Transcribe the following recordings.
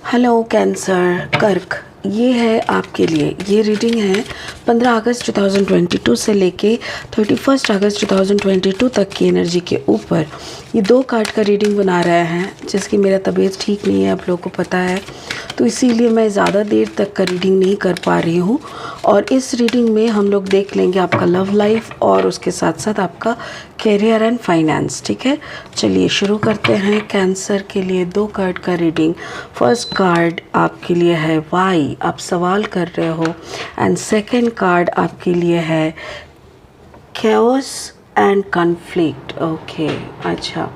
Hello cancer कर्क, ये है आपके लिए। ये रीडिंग है 15 अगस्त 2022 से लेके 31 अगस्त 2022 तक की एनर्जी के ऊपर। ये 2 कार्ड का रीडिंग बना रहे हैं, जिसकी मेरा तबीयत ठीक नहीं है, आप लोगों को पता है, तो इसीलिए मैं ज़्यादा देर तक का रीडिंग नहीं कर पा रही हूँ। और इस रीडिंग में हम लोग देख लेंगे आपका लव लाइफ और उसके साथ साथ आपका कैरियर एंड फाइनेंस। ठीक है, चलिए शुरू करते हैं। कैंसर के लिए 2 कार्ड का रीडिंग। फर्स्ट कार्ड आपके लिए है वाई, आप सवाल कर रहे हो, एंड सेकंड कार्ड आपके लिए है कैओस एंड कॉन्फ्लिक्ट। ओके, अच्छा,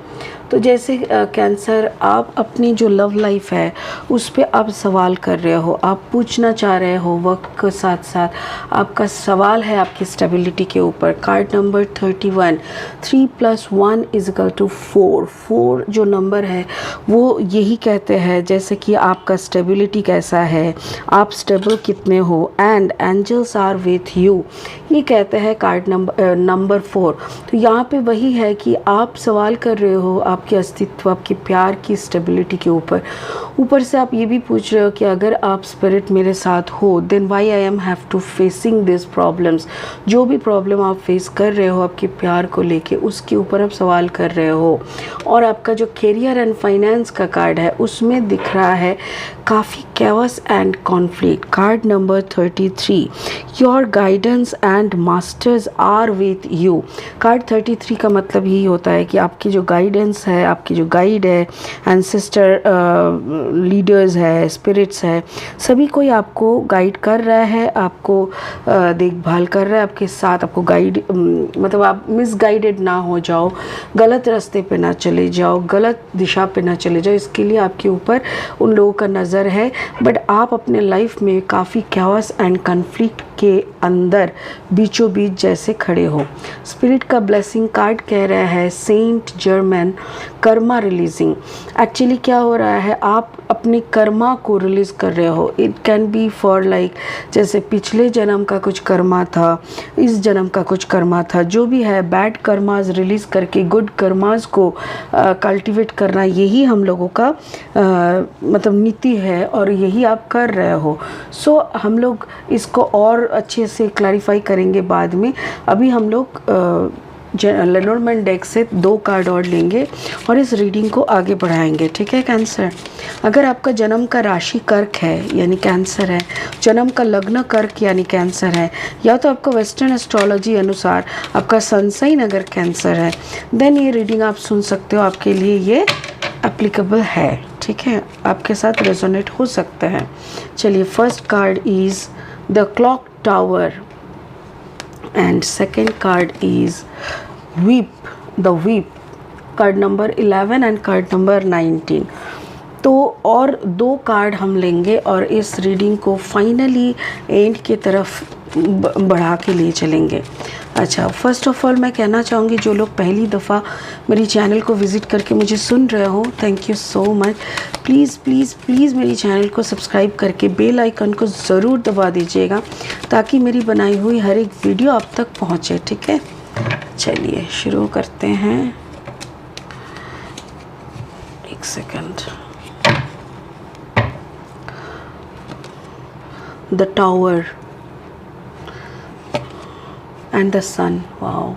तो जैसे कैंसर आप अपनी जो लव लाइफ है उस पे आप सवाल कर रहे हो, आप पूछना चाह रहे हो, वक्त के साथ साथ आपका सवाल है आपकी स्टेबिलिटी के ऊपर। Card number 31, 3 + 1 = 4। 4 जो नंबर है वो यही कहते हैं जैसे कि आपका स्टेबिलिटी कैसा है, आप स्टेबल कितने हो, and angels are with you, ये कहते हैं कार्ड नंबर 4। तो यहाँ पे वही है कि आप सवाल कर रहे हो आपके अस्तित्व, आपके प्यार की स्टेबिलिटी के ऊपर से आप ये भी पूछ रहे हो कि अगर आप स्पिरिट मेरे साथ हो, then why I am have to facing this problems. जो भी प्रॉब्लम आप फेस कर रहे हो आपके प्यार को लेके, उसके ऊपर आप सवाल कर रहे हो। और आपका जो कैरियर एंड फाइनेंस का कार्ड है उसमें दिख रहा है काफ़ी chaos and conflict. Card number 33, your guidance and masters are with you. Card 33 का मतलब यही होता है कि आपकी जो गाइडेंस है, आपकी जो गाइड है, एंसेस्टर लीडर्स है, स्पिरिट्स है, सभी कोई आपको गाइड कर रहा है, आपको देखभाल कर रहा है, आपके साथ, आपको गाइड, मतलब आप मिसगाइडेड ना हो जाओ, गलत रास्ते पे ना चले जाओ, गलत दिशा पे ना चले जाओ, इसके लिए आपके ऊपर उन लोगों का नज़र है। बट आप अपने लाइफ में काफ़ी कैओस एंड कॉन्फ्लिक्ट के अंदर बीचों बीच जैसे खड़े हो। स्पिरिट का ब्लेसिंग कार्ड कह रहा है Saint Germain karma releasing. Actually क्या हो रहा है, आप अपने कर्मा को रिलीज़ कर रहे हो। It can be for like जैसे पिछले जन्म का कुछ कर्मा था, इस जन्म का कुछ कर्मा था, जो भी है बैड कर्मास रिलीज़ करके गुड कर्मास को कल्टीवेट करना, यही हम लोगों का मतलब नीति है और यही आप कर रहे हो। सो हम लोग इसको और अच्छे से क्लैरिफाई करेंगे बाद में। अभी हम लोग लेनोर्मैंड डेक से 2 कार्ड और लेंगे और इस रीडिंग को आगे बढ़ाएंगे। ठीक है कैंसर, अगर आपका जन्म का राशि कर्क है यानी कैंसर है, जन्म का लग्न कर्क यानी कैंसर है, या तो आपका वेस्टर्न एस्ट्रोलॉजी अनुसार आपका सनसाइन अगर कैंसर है, देन ये रीडिंग आप सुन सकते हो, आपके लिए ये एप्लीकेबल है। ठीक है, आपके साथ रेजोनेट हो सकता है। चलिए, first card is the clock tower and second card is weep, the weep, card number 11 and card number 19। तो और 2 कार्ड हम लेंगे और इस रीडिंग को फाइनली एंड की तरफ बढ़ा के ले चलेंगे। अच्छा, फर्स्ट ऑफ ऑल मैं कहना चाहूँगी जो लोग पहली दफ़ा मेरी चैनल को विज़िट करके मुझे सुन रहे हो, thank you so much. Please please please मेरी चैनल को सब्सक्राइब करके बेल आइकन को ज़रूर दबा दीजिएगा ताकि मेरी बनाई हुई हर एक वीडियो आप तक पहुँचे। ठीक है, चलिए शुरू करते हैं। एक second. The tower and the sun. Wow,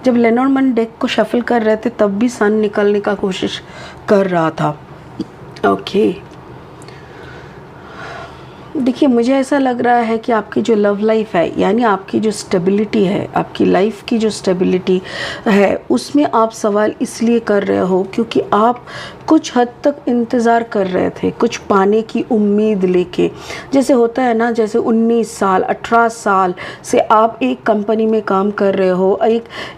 जब लेनोर्मैंड डेक को शफल कर रहे थे तब भी सन निकलने का कोशिश कर रहा था। ओके, देखिए मुझे ऐसा लग रहा है कि आपकी जो लव लाइफ है यानी आपकी जो स्टेबिलिटी है, आपकी लाइफ की जो स्टेबिलिटी है, उसमें आप सवाल इसलिए कर रहे हो क्योंकि आप कुछ हद तक इंतज़ार कर रहे थे, कुछ पाने की उम्मीद लेके। जैसे होता है ना, जैसे 19 साल 18 साल से आप एक कंपनी में काम कर रहे हो,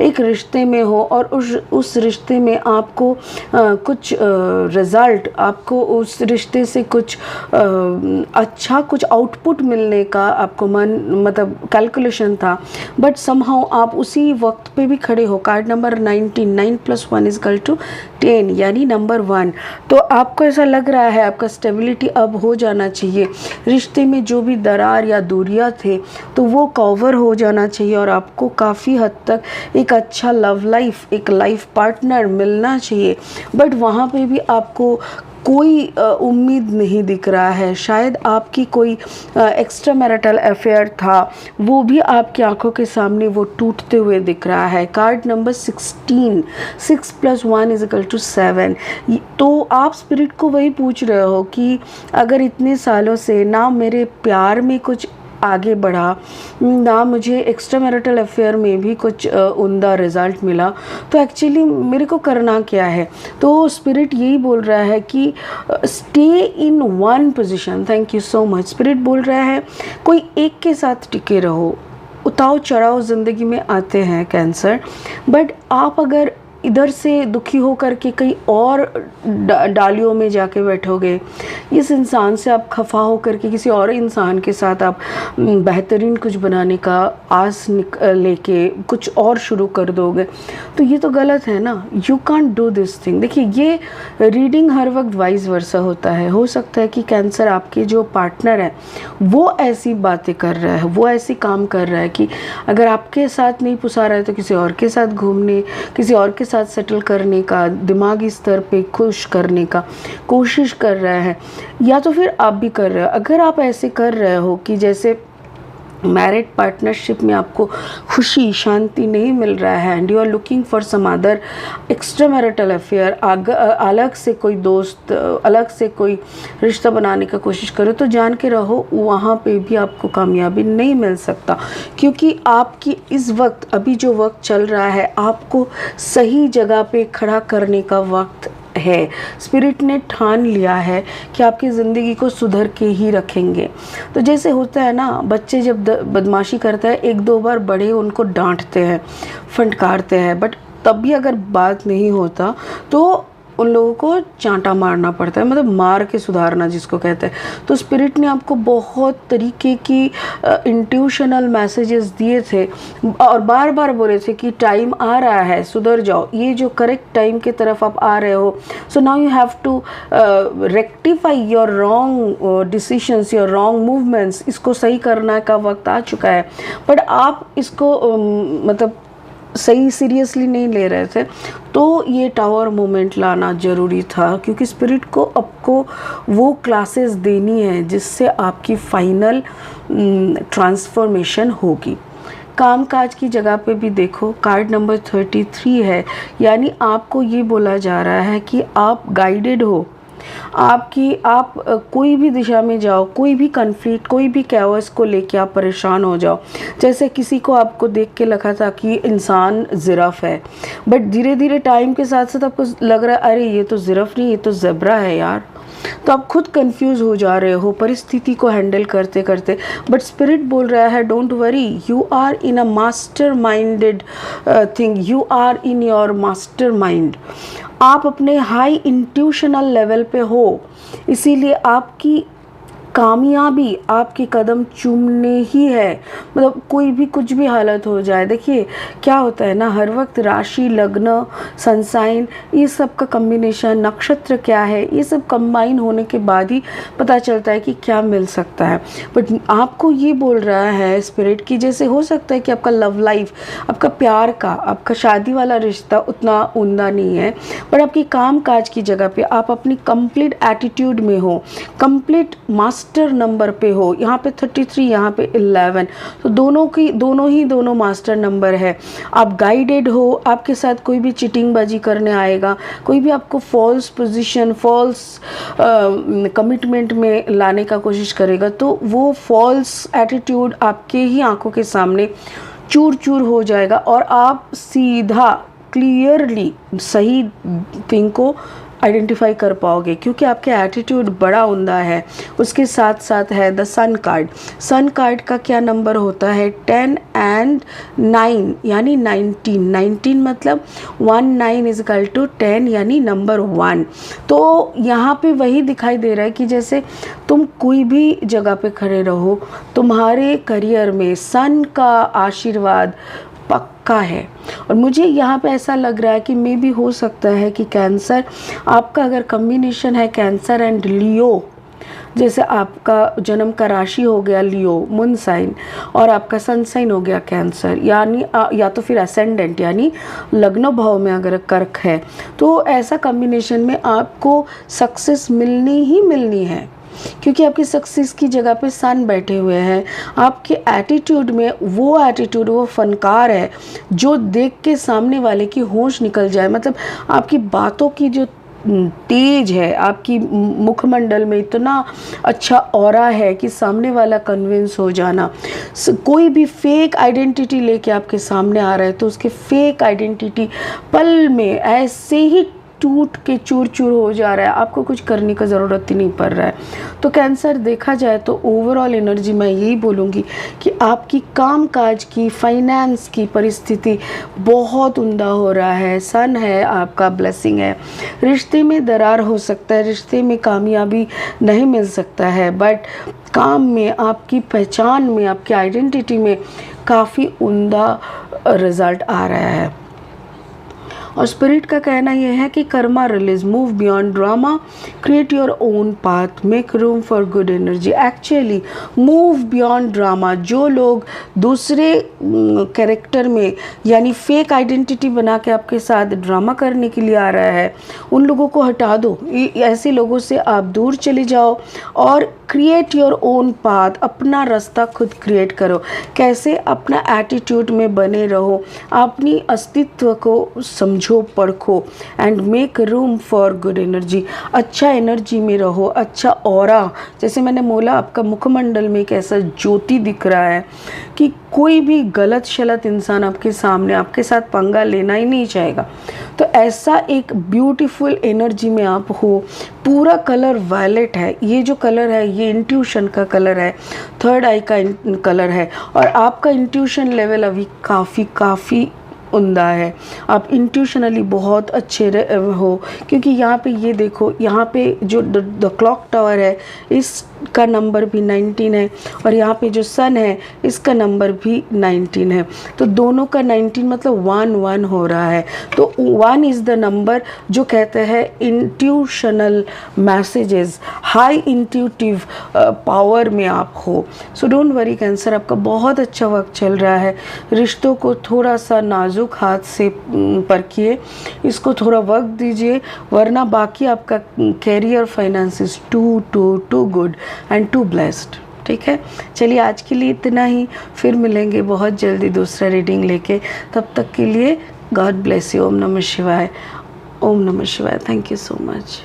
एक रिश्ते में हो और उस रिश्ते में आपको कुछ रिज़ल्ट, आपको उस रिश्ते से कुछ अच्छा कुछ आउटपुट मिलने का आपको मतलब कैलकुलेशन था, बट समहाउ आप उसी वक्त पे भी खड़े हो। कार्ड नंबर 19, 9 + 1 = 10 यानी नंबर 1। तो आपको ऐसा लग रहा है आपका स्टेबिलिटी अब हो जाना चाहिए, रिश्ते में जो भी दरार या दूरियां थे तो वो कवर हो जाना चाहिए और आपको काफ़ी हद तक एक अच्छा लव लाइफ, एक लाइफ पार्टनर मिलना चाहिए। बट वहाँ पे भी आपको कोई उम्मीद नहीं दिख रहा है। शायद आपकी कोई एक्स्ट्रा मैरिटल अफेयर था, वो भी आपकी आंखों के सामने वो टूटते हुए दिख रहा है। Card number 16, 6 + 1 = 7। तो आप स्पिरिट को वही पूछ रहे हो कि अगर इतने सालों से ना मेरे प्यार में कुछ आगे बढ़ा, ना मुझे एक्स्ट्रा मैरिटल अफेयर में भी कुछ उम्दा रिज़ल्ट मिला, तो एक्चुअली मेरे को करना क्या है। तो स्पिरिट यही बोल रहा है कि stay in one position. Thank you so much. Spirit बोल रहा है कोई एक के साथ टिके रहो। उतार चढ़ाव ज़िंदगी में आते हैं कैंसर, बट आप अगर इधर से दुखी होकर के कहीं और डालियों में जाके बैठोगे, इस इंसान से आप खफा होकर के किसी और इंसान के साथ आप बेहतरीन कुछ बनाने का आस लेके कुछ और शुरू कर दोगे, तो ये तो गलत है ना। You can't do this thing. देखिए, ये रीडिंग हर वक्त वाइस वर्सा होता है। हो सकता है कि कैंसर आपके जो पार्टनर है वो ऐसी बातें कर रहा है, वो ऐसी काम कर रहा है कि अगर आपके साथ नहीं पुसा रहा है तो किसी और के साथ घूमने, किसी और के साथ सेटल करने का, दिमागी स्तर पे खुश करने का कोशिश कर रहा है, या तो फिर आप भी कर रहे हो। अगर आप ऐसे कर रहे हो कि जैसे मैरिड पार्टनरशिप में आपको खुशी शांति नहीं मिल रहा है and you are looking for some other extramarital affair, अलग से कोई दोस्त, अलग से कोई रिश्ता बनाने का कोशिश करो, तो जान के रहो वहाँ पे भी आपको कामयाबी नहीं मिल सकता। क्योंकि आपकी इस वक्त, अभी जो वक्त चल रहा है, आपको सही जगह पे खड़ा करने का वक्त है। स्पिरिट ने ठान लिया है कि आपकी ज़िंदगी को सुधर के ही रखेंगे। तो जैसे होता है ना, बच्चे जब बदमाशी करता है, 1-2 बार बड़े उनको डांटते हैं, फटकारते हैं, बट तब भी अगर बात नहीं होता तो उन लोगों को चांटा मारना पड़ता है, मतलब मार के सुधारना जिसको कहते हैं। तो स्पिरिट ने आपको बहुत तरीके की इंट्यूशनल मैसेजेस दिए थे और बार बार बोले थे कि टाइम आ रहा है, सुधर जाओ, ये जो करेक्ट टाइम की तरफ आप आ रहे हो। So now you have to rectify your wrong decisions, your wrong movements. इसको सही करने का वक्त आ चुका है, बट आप इसको मतलब सही सीरियसली नहीं ले रहे थे। तो ये टावर मोमेंट लाना ज़रूरी था, क्योंकि स्पिरिट को आपको वो क्लासेस देनी है जिससे आपकी फाइनल ट्रांसफॉर्मेशन होगी। काम काज की जगह पे भी देखो, कार्ड नंबर 33 है, यानी आपको ये बोला जा रहा है कि आप गाइडेड हो। आप कोई भी दिशा में जाओ, कोई भी कन्फ्लिक्ट, कोई भी कैओस को लेके आप परेशान हो जाओ। जैसे किसी को आपको देख के लगा था कि इंसान जिराफ है, बट धीरे धीरे टाइम के साथ साथ आपको लग रहा है अरे ये तो जिराफ नहीं, ये तो ज़ेब्रा है यार। तो आप खुद कंफ्यूज हो जा रहे हो परिस्थिति को हैंडल करते करते, बट स्पिरिट बोल रहा है don't worry, you are in a master minded thing, you are in your master mind. आप अपने हाई इंट्यूशनल लेवल पे हो, इसीलिए आपकी कामयाबी आपके कदम चूमने ही है। मतलब कोई भी कुछ भी हालत हो जाए, देखिए क्या होता है ना, हर वक्त राशि, लग्न, सनसाइन, ये सब का कम्बिनेशन, नक्षत्र क्या है, ये सब कंबाइन होने के बाद ही पता चलता है कि क्या मिल सकता है। बट आपको ये बोल रहा है स्पिरिट की जैसे हो सकता है कि आपका लव लाइफ, आपका प्यार का, आपका शादी वाला रिश्ता उतना उम्दा नहीं है, पर आपकी काम काज की जगह पे आप अपनी कंप्लीट एटीट्यूड में हो, कंप्लीट मास्टर नंबर पे हो। यहाँ पे 33, यहाँ पे 11, तो दोनों मास्टर नंबर है। आप गाइडेड हो, आपके साथ कोई भी चीटिंग बाजी करने आएगा, कोई भी आपको फॉल्स पोजीशन, फॉल्स कमिटमेंट में लाने का कोशिश करेगा, तो वो फॉल्स एटीट्यूड आपके ही आंखों के सामने चूर चूर हो जाएगा और आप सीधा क्लियरली सही थिंग को आइडेंटिफाई कर पाओगे, क्योंकि आपके एटीट्यूड बड़ा उम्दा है। उसके साथ साथ है the sun card. Sun card का क्या नंबर होता है? 10 and 9 यानी 19 मतलब 19 = 10 यानी नंबर 1। तो यहाँ पे वही दिखाई दे रहा है कि जैसे तुम कोई भी जगह पे खड़े रहो, तुम्हारे करियर में सन का आशीर्वाद पक्का है। और मुझे यहाँ पे ऐसा लग रहा है कि भी हो सकता है कि कैंसर, आपका अगर कॉम्बिनेशन है कैंसर एंड लियो, जैसे आपका जन्म का राशि हो गया लियो मून साइन और आपका सन साइन हो गया कैंसर, यानी या तो फिर असेंडेंट यानी लग्न भाव में अगर कर्क है, तो ऐसा कॉम्बिनेशन में आपको सक्सेस मिलनी ही मिलनी है, क्योंकि आपकी सक्सेस की जगह पे सन बैठे हुए हैं। आपके एटीट्यूड में वो एटीट्यूड, वो फनकार है जो देख के सामने वाले की होश निकल जाए। मतलब आपकी बातों की जो तेज है, आपकी मुखमंडल में इतना अच्छा ऑरा है कि सामने वाला कन्विंस हो जाना। कोई भी फेक आइडेंटिटी लेके आपके सामने आ रहा है तो उसके फेक आइडेंटिटी पल में ऐसे ही टूट के चूर चूर हो जा रहा है, आपको कुछ करने का ज़रूरत ही नहीं पड़ रहा है। तो कैंसर देखा जाए तो ओवरऑल एनर्जी मैं यही बोलूँगी कि आपकी कामकाज की, फाइनेंस की परिस्थिति बहुत उम्दा हो रहा है। सन है आपका, ब्लेसिंग है। रिश्ते में दरार हो सकता है, रिश्ते में कामयाबी नहीं मिल सकता है, बट काम में, आपकी पहचान में, आपकी आइडेंटिटी में काफ़ी उम्दा रिज़ल्ट आ रहा है। और स्पिरिट का कहना यह है कि Karma release, move beyond drama, create your own path, make room for good energy. Actually move beyond drama, जो लोग दूसरे कैरेक्टर में यानी फेक आइडेंटिटी बना के आपके साथ ड्रामा करने के लिए आ रहा है, उन लोगों को हटा दो। ऐसे लोगों से आप दूर चले जाओ और क्रिएट योर ओन पाथ, अपना रास्ता खुद क्रिएट करो। कैसे? अपना एटीट्यूड में बने रहो, अपनी अस्तित्व को समझो, परखो, and make room for good energy. अच्छा एनर्जी में रहो, अच्छा ऑरा। जैसे मैंने बोला, आपका मुखमंडल में एक ऐसा ज्योति दिख रहा है कि कोई भी गलत शलत इंसान आपके सामने, आपके साथ पंगा लेना ही नहीं चाहेगा। तो ऐसा एक ब्यूटीफुल एनर्जी में आप हो। पूरा कलर वायलेट है। ये जो कलर है ये इंट्यूशन का कलर है, थर्ड आई का कलर है, और आपका इंट्यूशन लेवल अभी काफ़ी उम्दा है। आप इंट्यूशनली बहुत अच्छे हो, क्योंकि यहाँ पे ये देखो, यहाँ पे जो द क्लॉक टावर है इसका नंबर भी 19 है, और यहाँ पे जो सन है इसका नंबर भी 19 है। तो दोनों का 19 मतलब 1 हो रहा है। तो 1 इज़ द नंबर जो कहते हैं intuitional messages, high intuitive power में आप हो। सो डोंट वरी कैंसर, आपका बहुत अच्छा वक्त चल रहा है। रिश्तों को थोड़ा सा नाजुक हाथ से परखिए, इसको थोड़ा वक्त दीजिए, वरना बाकी आपका career, finance too good and too blessed. ठीक है, चलिए आज के लिए इतना ही, फिर मिलेंगे बहुत जल्दी दूसरा रीडिंग लेके। तब तक के लिए गॉड ब्लेस यू। ओम नमः शिवाय। ओम नमः शिवाय। Thank you so much.